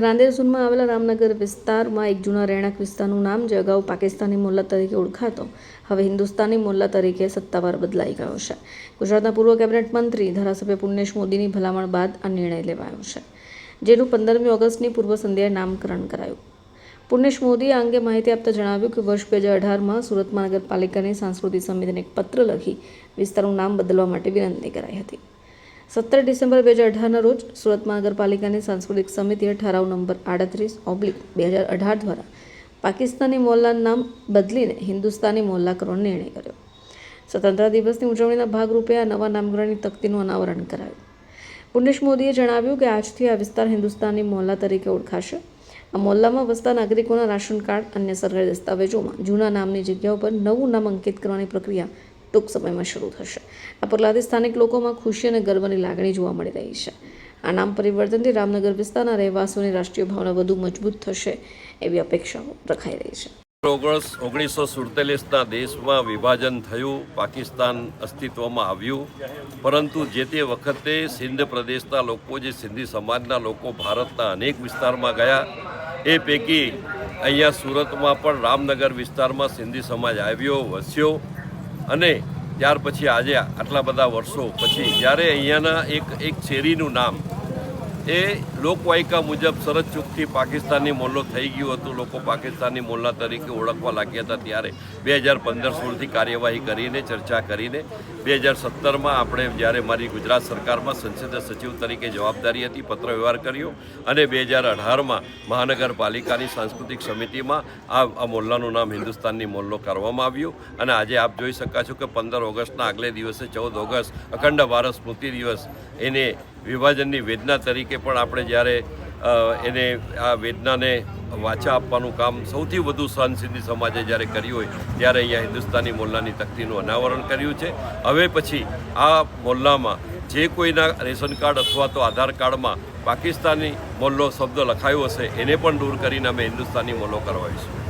રાંદેર ઝોનમાં આવેલા રામનગર વિસ્તારમાં એક જૂના રહેણાંક વિસ્તારનું નામ જે અગાઉ પાકિસ્તાની મોલ્લા તરીકે ઓળખાતો હવે હિન્દુસ્તાની મોલ્લા તરીકે સત્તાવાર બદલાઈ ગયો છે. ગુજરાતના પૂર્વ કેબિનેટ મંત્રી ધારાસભ્ય પુણ્યેશ મોદીની ભલામણ બાદ આ નિર્ણય લેવાયો છે, જેનું 15મી ઓગસ્ટની પૂર્વ સંધ્યાએ નામકરણ કરાયું. પુણ્યેશ મોદીએ આ અંગે માહિતી આપતા જણાવ્યું કે વર્ષ 2018માં સુરત મહાનગરપાલિકાની સાંસ્કૃતિક સમિતિને એક પત્ર લખી વિસ્તારનું નામ બદલવા માટે વિનંતી કરાઈ હતી. 17 ડિસેમ્બર 2018ના રોજ સુરત મહાનગરપાલિકાની સાંસ્કૃતિક સમિતિએ ઠરાવ નંબર 38/2018 દ્વારા પાકિસ્તાની મોલ્લાનું નામ બદલીને હિન્દુસ્તાની મોલ્લા કરવાનો નિર્ણય કર્યો. સ્વતંત્રતા દિવસની ઉજવણીના ભાગરૂપે આ નવા નામકરણની તકતીનું અનાવરણ કરાયું. પુણ્યેશ મોદીએ જણાવ્યું કે આજથી આ વિસ્તાર હિન્દુસ્તાની મોલ્લા તરીકે ઓળખાશે. આ મોલ્લામાં વસતા નાગરિકોના રાશન કાર્ડ અન્ય સરકારી દસ્તાવેજોમાં જૂના નામની જગ્યાઓ પર નવું નામ અંકિત કરવાની પ્રક્રિયા ટૂંક સમયમાં શરૂ થશે. આ પગલાંથી સ્થાનિક લોકોમાં ખુશી અને ગર્વની લાગણી જોવા મળી રહી છે. આ નામ પરિવર્તનથી રામનગર વિસ્તારના રહેવાસીઓની રાષ્ટ્રીય ભાવના વધુ મજબૂત થશે એવી અપેક્ષાઓ રખાઈ રહી છે. 1947ના દેશમાં વિભાજન થયું, પાકિસ્તાન અસ્તિત્વમાં આવ્યું, પરંતુ જે તે વખતે સિંધ પ્રદેશના લોકો, જે સિંધી સમાજના લોકો ભારતના અનેક વિસ્તારમાં ગયા, એ પૈકી અહીંયા સુરતમાં પણ રામનગર વિસ્તારમાં સિંધી સમાજ આવ્યો, વસ્યો. અને ત્યાર પછી આજે આટલા બધા વર્ષો પછી જ્યારે અહીંયાના એક શેરીનું નામ એ લોકવાયકા મુજબ સરહદ ચૂકથી પાકિસ્તાની મોલ્લો થઈ ગયું હતું, લોકો પાકિસ્તાની મોલ્લા તરીકે ઓળખવા લાગ્યા હતા, ત્યારે 2015-16થી કાર્યવાહી કરીને ચર્ચા કરીને 2017માં આપણે જ્યારે મારી ગુજરાત સરકારમાં સંસદીય સચિવ તરીકે જવાબદારી હતી, પત્ર વ્યવહાર કર્યો અને 2018માં મહાનગરપાલિકાની સાંસ્કૃતિક સમિતિમાં આ મોલ્લાનું નામ હિન્દુસ્તાની મોલ્લો કરવામાં આવ્યું. અને આજે આપ જોઈ શકો છો કે 15 ઓગસ્ટના આગલે દિવસે 14 ઓગસ્ટ અખંડ ભારત સ્મૃતિ દિવસ એને વિભાજનની વેદના તરીકે પણ આપણે જ્યારે એને આ વેદનાને વાચા આપવાનું કામ સૌથી વધુ સહન સિંધી સમાજે જ્યારે કર્યું હોય ત્યારે અહીંયા હિન્દુસ્તાની મોલ્લાની તકતીનું અનાવરણ કર્યું છે. હવે પછી આ મોલ્લામાં જે કોઈના રેશન કાર્ડ અથવા તો આધાર કાર્ડમાં પાકિસ્તાની મોલ્લો શબ્દ લખાયો હશે એને પણ દૂર કરીને અમે હિન્દુસ્તાની મોલ્લો કરવાઈશું.